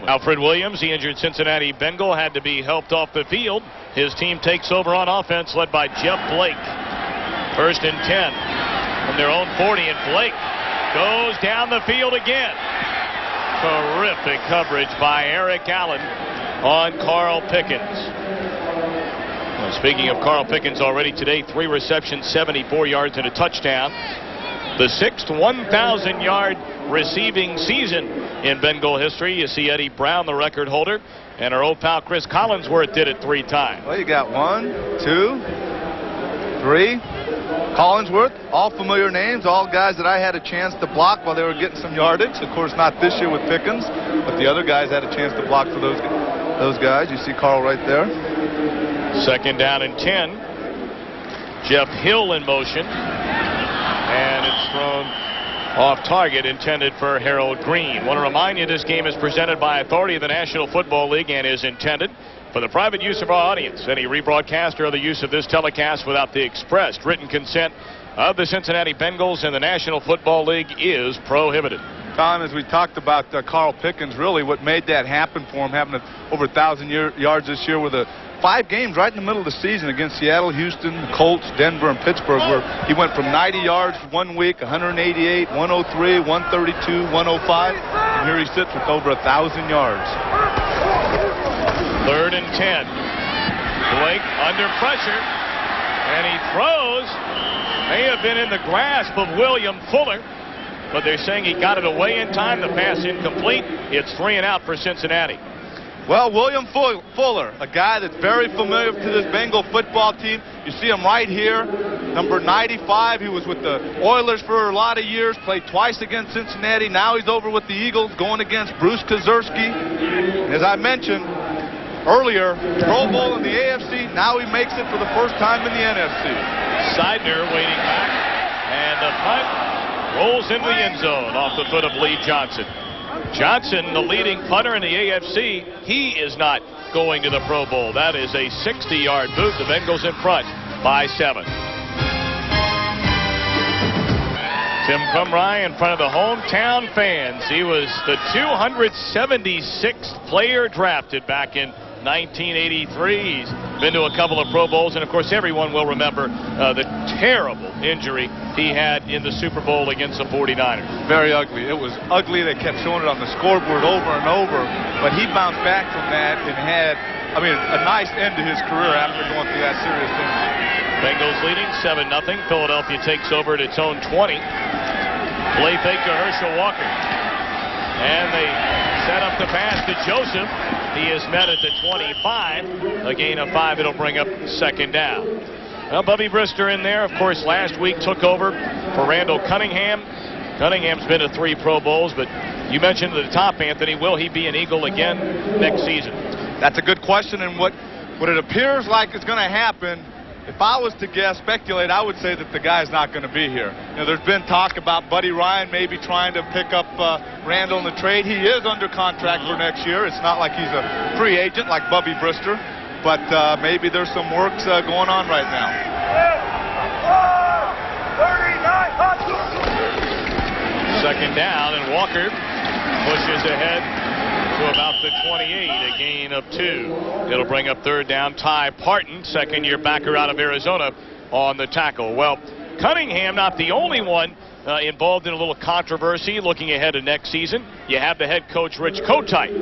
Alfred Williams, the injured Cincinnati Bengal, had to be helped off the field. His team takes over on offense, led by Jeff Blake. 1st and 10 from their own 40, and Blake goes down the field again. Terrific coverage by Eric Allen on Carl Pickens. Well, speaking of Carl Pickens, already today, 3 receptions, 74 yards, and a touchdown. The 6th 1,000-yard receiving season in Bengal history. You see Eddie Brown, the record holder, and our old pal Chris Collinsworth did it 3 times. Well, you got 1, 2, 3. Collinsworth, all familiar names, all guys that I had a chance to block while they were getting some yardage. Of course, not this year with Pickens, but the other guys had a chance to block for those guys. You see Carl right there. 2nd down and 10. Jeff Hill in motion. And it's thrown off target, intended for Harold Green. Want to remind you, this game is presented by authority of the National Football League and is intended for the private use of our audience. Any rebroadcast or the use of this telecast without the expressed written consent of the Cincinnati Bengals and the National Football League is prohibited. Tom, as we talked about Carl Pickens, really what made that happen for him, having over 1,000 yards this year with 5 games right in the middle of the season against Seattle, Houston, Colts, Denver, and Pittsburgh, where he went from 90 yards 1 week, 188, 103, 132, 105, and here he sits with over 1,000 yards. 3rd and 10. Blake under pressure, and he throws. May have been in the grasp of William Fuller, but they're saying he got it away in time. The pass incomplete. It's 3 and out for Cincinnati. Well, William Fuller, a guy that's very familiar to this Bengal football team. You see him right here, number 95. He was with the Oilers for a lot of years, played twice against Cincinnati. Now he's over with the Eagles, going against Bruce Kozerski. As I mentioned earlier, Pro Bowl in the AFC. Now he makes it for the first time in the NFC. Seidner waiting back, and the punt rolls into the end zone off the foot of Lee Johnson. Johnson, the leading punter in the AFC, he is not going to the Pro Bowl. That is a 60-yard boot. The Bengals in front by 7. Tim Cumry in front of the hometown fans. He was the 276th player drafted back in 1983. He's been to a couple of Pro Bowls, and of course everyone will remember the terrible injury he had in the Super Bowl against the 49ers. Very ugly. It was ugly. They kept showing it on the scoreboard over and over, but he bounced back from that and had, a nice end to his career after going through that serious injury. Bengals leading 7-0. Philadelphia takes over at its own 20. Play fake to Herschel Walker, and they set up the pass to Joseph. He is met at the 25. A gain of 5. It'll bring up 2nd down. Well, Bubby Brister in there, of course, last week took over for Randall Cunningham. Cunningham's been to 3 Pro Bowls, but you mentioned at the top, Anthony, will he be an Eagle again next season? That's a good question, and what it appears like is going to happen, if I was to guess, speculate, I would say that the guy's not going to be here. There's been talk about Buddy Ryan maybe trying to pick up Randall in the trade. He is under contract for next year. It's not like he's a free agent like Bubby Brister, but maybe there's some works going on right now. 2nd down, and Walker pushes ahead to about the 28, a gain of 2. It'll bring up 3rd down. Ty Parton, 2nd-year backer out of Arizona, on the tackle. Well, Cunningham not the only one involved in a little controversy looking ahead to next season. You have the head coach, Rich Kotite.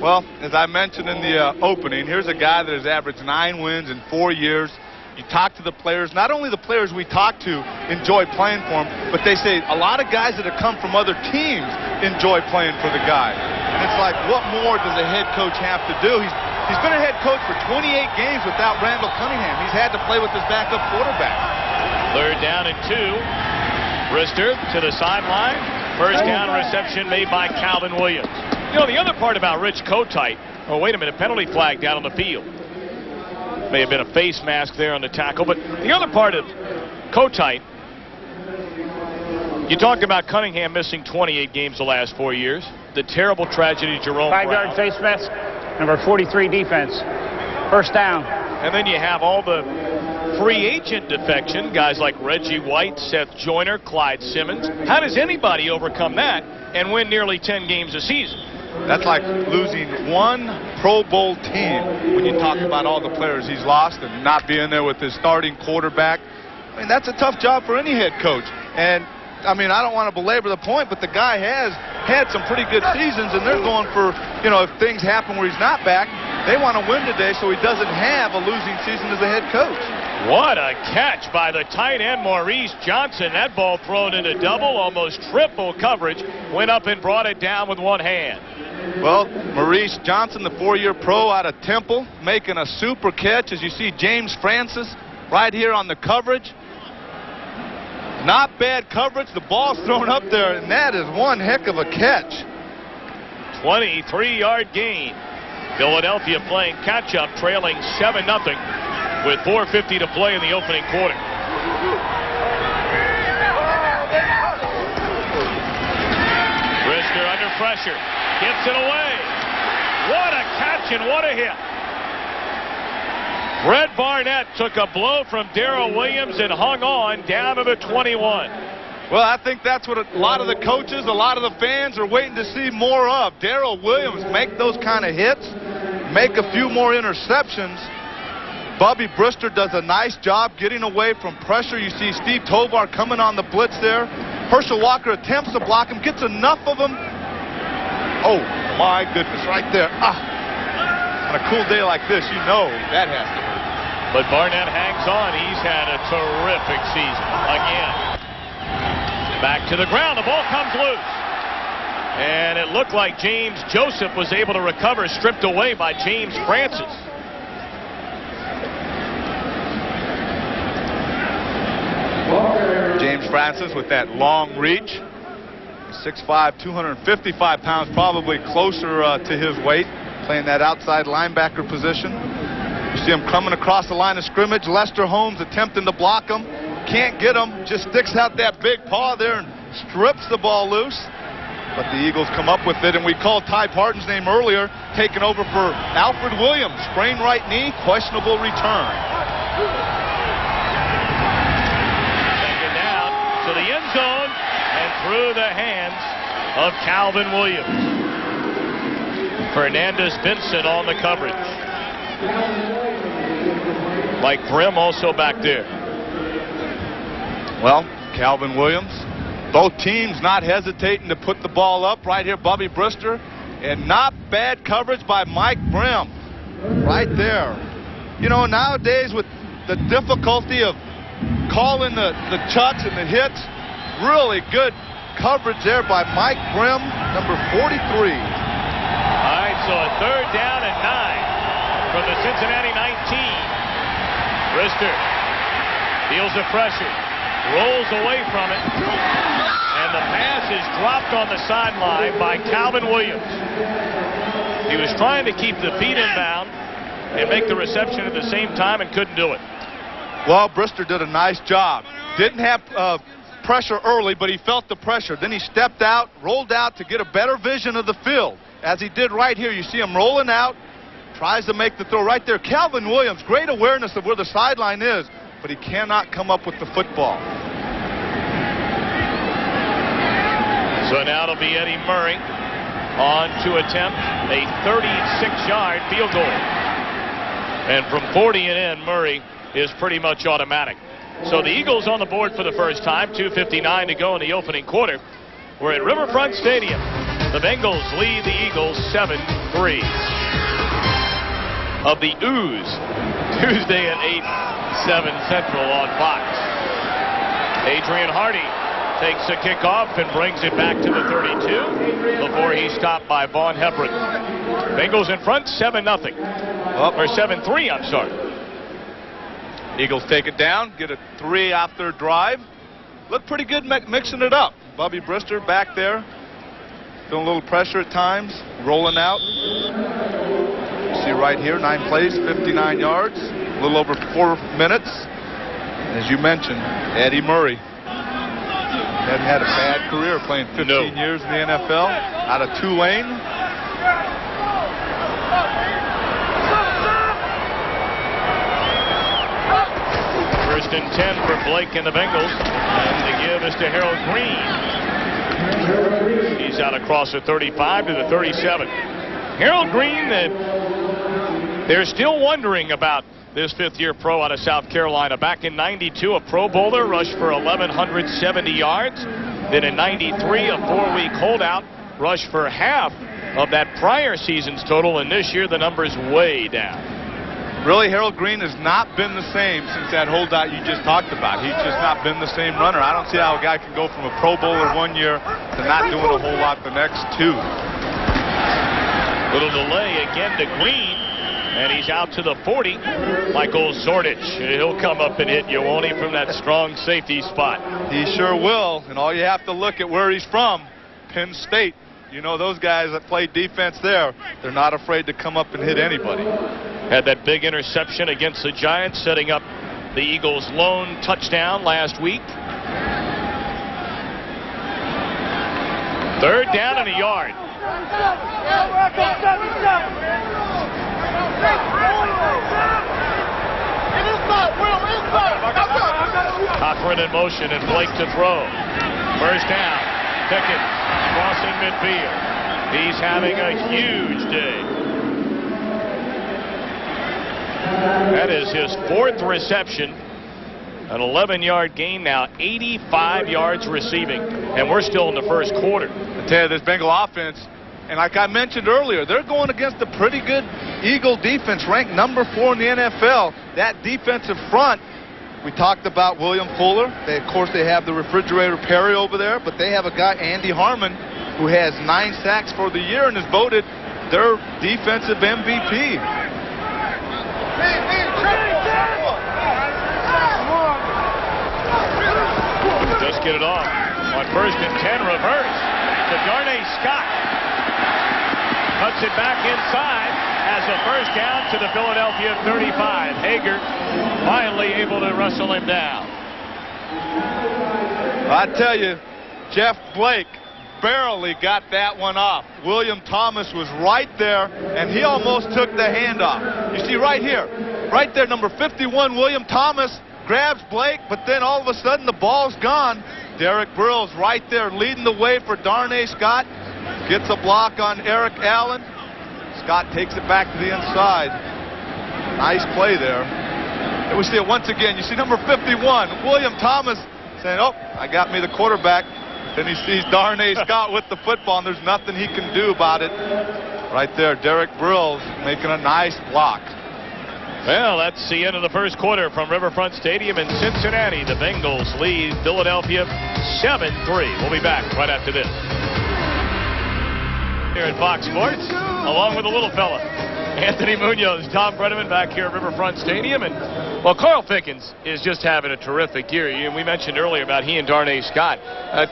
Well, as I mentioned in the opening, here's a guy that has averaged 9 wins in 4 years. You talk to the players, not only the players we talk to enjoy playing for him, but they say a lot of guys that have come from other teams enjoy playing for the guy. And it's like, what more does a head coach have to do? He's been a head coach for 28 games without Randall Cunningham. He's had to play with his backup quarterback. 3rd down and 2. Brister to the sideline. 1st down reception made by Calvin Williams. The other part about Rich Kotite, oh, wait a minute, penalty flag down on the field. May have been a face mask there on the tackle, but the other part of Kotite, you talked about Cunningham missing 28 games the last 4 years. The terrible tragedy, Jerome Brown. 5-yard face mask, number 43 defense. 1st down. And then you have all the free agent defection, guys like Reggie White, Seth Joyner, Clyde Simmons. How does anybody overcome that and win nearly 10 games a season? That's like losing one Pro Bowl team when you talk about all the players he's lost and not being there with his starting quarterback. I mean, that's a tough job for any head coach. And, I mean, I don't want to belabor the point, but the guy has had some pretty good seasons, and they're going for, you know, if things happen where he's not back, they want to win today so he doesn't have a losing season as a head coach. What a catch by the tight end, Maurice Johnson. That ball thrown into double, almost triple coverage. Went up and brought it down with one hand. Well, Maurice Johnson, the 4-year pro out of Temple, making a super catch. As you see James Francis right here on the coverage. Not bad coverage. The ball's thrown up there, and that is one heck of a catch. 23-yard gain. Philadelphia playing catch-up, trailing 7-0 with 4:50 to play in the opening quarter. Brister under pressure. Gets it away. What a catch and what a hit. Brett Barnett took a blow from Darrell Williams and hung on down to the 21. Well, I think that's what a lot of the coaches, a lot of the fans are waiting to see more of. Darrell Williams make those kind of hits, make a few more interceptions. Bubby Brister does a nice job getting away from pressure. You see Steve Tovar coming on the blitz there. Herschel Walker attempts to block him, gets enough of him. Oh, my goodness, right there. On a cool day like this, you know that has to hurt. But Barnett hangs on. He's had a terrific season. Again. Back to the ground. The ball comes loose. And it looked like James Joseph was able to recover, stripped away by James Francis. James Francis with that long reach. 6'5", 255 pounds, probably closer to his weight, playing that outside linebacker position. You see him coming across the line of scrimmage. Lester Holmes attempting to block him. Can't get him. Just sticks out that big paw there and strips the ball loose. But the Eagles come up with it, and we called Ty Parton's name earlier, taking over for Alfred Williams. Sprained right knee, questionable return. Second down to the end zone and through the hands of Calvin Williams. Fernandez Vincent on the coverage. Mike Brim also back there. Well, Calvin Williams. Both teams not hesitating to put the ball up. Right here, Bubby Brister. And not bad coverage by Mike Brim. Right there. You know, nowadays with the difficulty of calling the chucks and the hits, really good coverage there by Mike Brim, number 43. All right, so a third down and 9 from the Cincinnati 19. Brister feels the pressure, rolls away from it, and the pass is dropped on the sideline by Calvin Williams. He was trying to keep the feet in bound and make the reception at the same time and couldn't do it. Well, Brister did a nice job. Didn't have pressure early, but he felt the pressure. Then he stepped out, rolled out to get a better vision of the field. As he did right here, you see him rolling out, tries to make the throw right there. Calvin Williams, great awareness of where the sideline is, but he cannot come up with the football. So now it'll be Eddie Murray on to attempt a 36-yard field goal. And from 40 and in, Murray is pretty much automatic. So the Eagles on the board for the first time, 2:59 to go in the opening quarter. We're at Riverfront Stadium. The Bengals lead the Eagles 7-3. Of the Ooze, Tuesday at 8, 7 Central on Fox. Adrian Hardy takes a kickoff and brings it back to the 32 before he's stopped by Vaughn Hebron. Bengals in front, 7-0. Or 7-3, I'm sorry. Eagles take it down, get a 3 off their drive. Look pretty good mixing it up. Bubby Brister back there. Feeling a little pressure at times. Rolling out. You see right here, 9 plays, 59 yards. A little over 4 minutes. As you mentioned, Eddie Murray. Hadn't had a bad career, playing 15 years in the NFL. Out of Tulane. First and 10 for Blake and the Bengals. And the give is to Harold Green. He's out across the 35 to the 37. Harold Green, they're still wondering about this fifth-year pro out of South Carolina. Back in '92, a Pro Bowler, rushed for 1,170 yards. Then in '93, a 4-week holdout, rushed for half of that prior season's total. And this year, the number's way down. Really, Harold Green has not been the same since that holdout you just talked about. He's just not been the same runner. I don't see how a guy can go from a Pro Bowler 1 year to not doing a whole lot the next 2. Little delay again to Green. And he's out to the 40. Michael Zordich. He'll come up and hit you, won't he, from that strong safety spot? He sure will. And all you have to look at where he's from, Penn State. You know, those guys that play defense there, they're not afraid to come up and hit anybody. Had that big interception against the Giants, setting up the Eagles' lone touchdown last week. 3rd down and a yard. Cochran in motion and Blake to throw. 1st down. Pickens crossing midfield. He's having a huge day. That is his 4th reception. An 11-yard gain now, 85 yards receiving. And we're still in the 1st quarter. I tell you, this Bengal offense, and like I mentioned earlier, they're going against a pretty good Eagle defense, ranked number 4 in the NFL. That defensive front, we talked about William Fuller. Of course, they have the refrigerator Perry over there, but they have a guy, Andy Harmon, who has 9 sacks for the year and is voted their defensive MVP. Just get it off. On 1st and 10, reverse to Darnay Scott. Cuts it back inside. Has a 1st down to the Philadelphia 35. Hager finally able to wrestle him down. I tell you, Jeff Blake barely got that one off. William Thomas was right there, and he almost took the handoff. You see right here, right there, number 51, William Thomas grabs Blake, but then all of a sudden the ball's gone. Derek Burrell's right there leading the way for Darnay Scott. Gets a block on Eric Allen. Scott takes it back to the inside. Nice play there. And we see it once again. You see number 51, William Thomas, saying, oh, I got me the quarterback. Then he sees Darnay Scott with the football, and there's nothing he can do about it. Right there, Derek Burrell's making a nice block. Well, that's the end of the 1st quarter from Riverfront Stadium in Cincinnati. The Bengals lead Philadelphia 7-3. We'll be back right after this. Here at Fox Sports, along with the little fella, Anthony Munoz, Tom Brenneman back here at Riverfront Stadium. And, well, Carl Pickens is just having a terrific year. We mentioned earlier about he and Darnay Scott.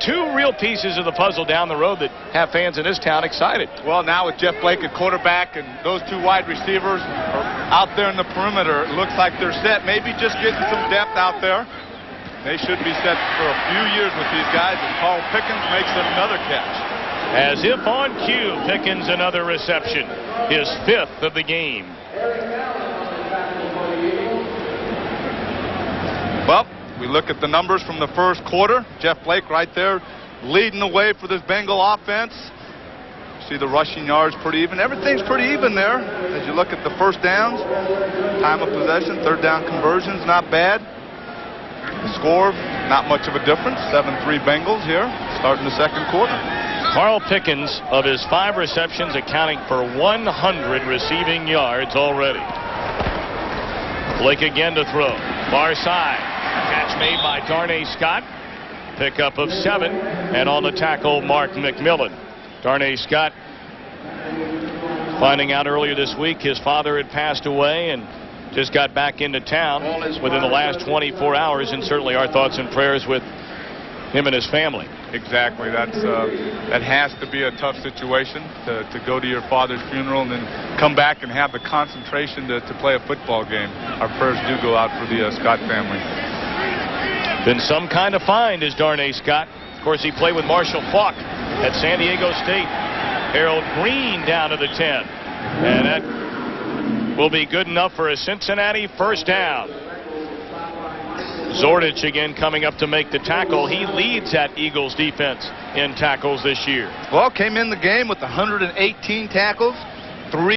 2 real pieces of the puzzle down the road that have fans in this town excited. Well, now with Jeff Blake at quarterback and those 2 wide receivers are out there in the perimeter, it looks like they're set. Maybe just getting some depth out there. They should be set for a few years with these guys, and Carl Pickens makes another catch. As if on cue, Pickens another reception, his 5th of the game. Well, we look at the numbers from the 1st quarter. Jeff Blake right there leading the way for this Bengal offense. See the rushing yards pretty even. Everything's pretty even there. As you look at the 1st downs, time of possession, 3rd down conversions, not bad. The score, not much of a difference. 7-3 Bengals here, starting the 2nd quarter. Carl Pickens, of his 5 receptions, accounting for 100 receiving yards already. Blake again to throw. Far side. Catch made by Darnay Scott. Pickup of 7. And on the tackle, Mark McMillan. Darnay Scott finding out earlier this week his father had passed away and just got back into town within the last 24 hours. And certainly our thoughts and prayers with him and his family. Exactly. That has to be a tough situation to go to your father's funeral and then come back and have the concentration to play a football game. Our prayers do go out for the Scott family. Been some kind of find is Darnay Scott. Of course, he played with Marshall Faulk at San Diego State. Harold Green down to the 10. And that will be good enough for a Cincinnati 1st down. Zordich again coming up to make the tackle. He leads that Eagles defense in tackles this year. Well, came in the game with 118 tackles, 3